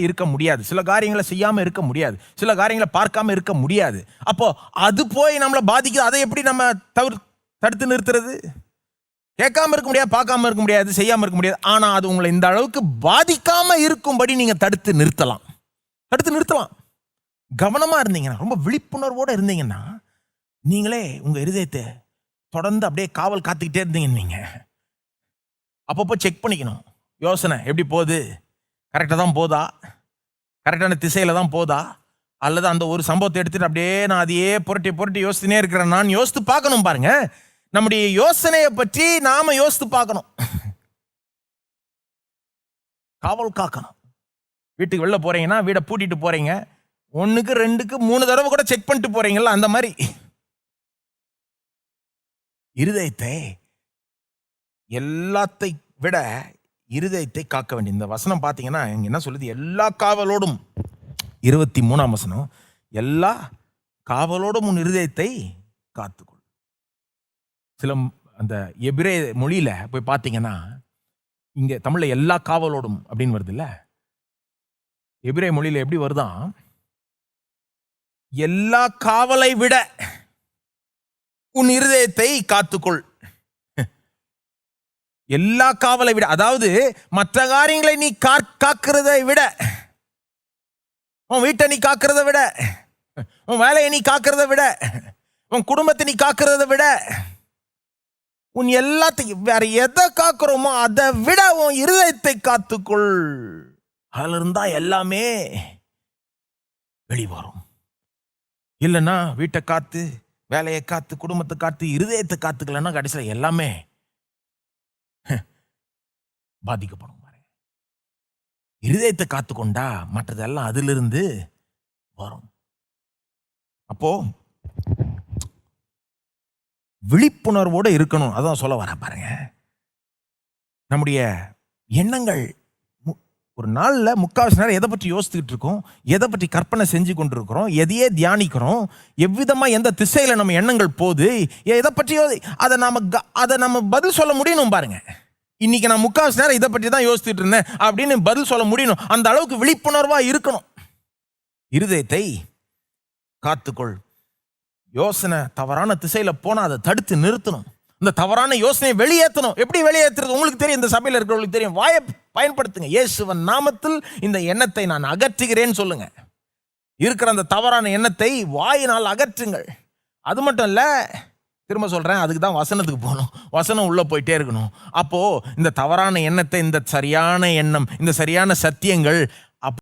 இருக்க முடியாது, சில காரியங்களை செய்யாம இருக்க முடியாது, சில காரியங்களை பார்க்காம இருக்க முடியாது. அப்போ அது போய் நம்மளை பாதிக்குது. அதை எப்படி நம்ம தடுத்து நிறுத்துறது? கேட்காம இருக்க முடியாது, பார்க்காம இருக்க முடியாது, செய்யாம இருக்க முடியாது. ஆனா அது உங்களை இந்த அளவுக்கு பாதிக்காம இருக்கும்படி நீங்க தடுத்து நிறுத்தலாம். கவனமா இருந்தீங்கன்னா, ரொம்ப விழிப்புணர்வோடு இருந்தீங்கன்னா, நீங்களே உங்க இருதயத்தை தொடர்ந்து அப்படியே காவல் காத்துக்கிட்டே இருந்தீங்கன்னு நீங்க அப்பப்போ செக் பண்ணிக்கணும். யோசனை எப்படி போகுது? கரெக்டாக தான் போதா? கரெக்டான திசையில தான் போதா? அல்லது அந்த ஒரு சம்பவத்தை எடுத்துட்டு அப்படியே நான் அதையே புரட்டி யோசிச்சுனே இருக்கிறேன். நான் யோசித்து பார்க்கணும். பாருங்க, நம்முடைய யோசனையை பற்றி நாம யோசித்து பார்க்கணும். காவல் காக்கணும். வீட்டுக்கு வெளில போறீங்கன்னா, வீடை பூட்டிட்டு போறீங்க, 1க்கு 2க்கு 3 தடவை கூட செக் பண்ணிட்டு போறீங்கல்ல, அந்த மாதிரி இருதயத்தை எல்லாத்தை விட இருதயத்தை காக்க வேண்டிய இந்த வசனம் பார்த்தீங்கன்னா என்ன சொல்லுது? எல்லா காவலோடும், 23ஆம் வசனம், எல்லா காவலோடும் உன் இருதயத்தை காத்துக்கொள். சில அந்த எபிரே மொழியில போய் பார்த்தீங்கன்னா, இங்க தமிழ்ல எல்லா காவலோடும் அப்படின்னு வருது இல்ல, எபிரே மொழியில எப்படி வருதான்? எல்லா காவலை விட உன் இருதயத்தை காத்துக்கொள். எல்லா காவலை விட, அதாவது மற்ற காரியங்களை நீ காக்கிறதை விட, உன் வீட்டை நீ காக்கிறத விட, உன் வேலையை நீ காக்கிறத விட, உன் குடும்பத்தை நீ காக்கிறத விட, உன் எல்லாத்தையும் வேற எதை காக்கிறோமோ அதை விட உன் இருதயத்தை காத்துக்கொள். அதுல இருந்தா எல்லாமே வெளிவரும். இல்லைன்னா வீட்டை காத்து, வேலையை காத்து, குடும்பத்தை காத்து, இருதயத்தை காத்துக்கலன்னா கடைசியில் எல்லாமே பாதிக்கப்படும். இருதயத்தை காத்துக்கொண்டா மற்றதெல்லாம் அதிலிருந்து வரும். அப்போ விழிப்புணர்வோடு இருக்கணும். அதான் சொல்ல வர பாருங்க. நம்முடைய எண்ணங்கள் ஒரு நாளில் 3/4 நேரம் எதை பற்றி யோசித்துக்கிட்டு இருக்கோம், எதை பற்றி கற்பனை செஞ்சு கொண்டிருக்கிறோம், எதையே தியானிக்கிறோம், எவ்விதமாக எந்த திசையில் நம்ம எண்ணங்கள் போகுது, எதை பற்றியோ அதை நம்ம பதில் சொல்ல முடியணும். பாருங்க, இன்னைக்கு நான் 3/4 நேரம் இதை பற்றி தான் யோசிச்சுட்டு இருந்தேன் அப்படின்னு பதில் சொல்ல முடியணும். அந்த அளவுக்கு விழிப்புணர்வாக இருக்கணும். இருதயத்தை காத்துக்கொள். யோசனை தவறான திசையில போனா அதை தடுத்து நிறுத்தணும். இந்த தவறான யோசனையை வெளியேற்றணும். எப்படி வெளியேற்றுறது? உங்களுக்கு தெரியும், இந்த சபையில் இருக்கிறவங்களுக்கு தெரியும். வாயை பயன்படுத்துங்க. இயேசுவின் நாமத்தில் இந்த எண்ணத்தை நான் அகற்றுகிறேன்னு சொல்லுங்க. இருக்கிற அந்த தவறான எண்ணத்தை வாயினால் அகற்றுங்கள். அது மட்டும் இல்லை, திரும்ப சொல்றேன், அதுக்கு தான் வசனத்துக்கு போகணும். வசனம் உள்ள போயிட்டே இருக்கணும். அப்போ இந்த தவறான எண்ணத்தை, இந்த சரியான எண்ணம், இந்த சரியான சத்தியங்கள்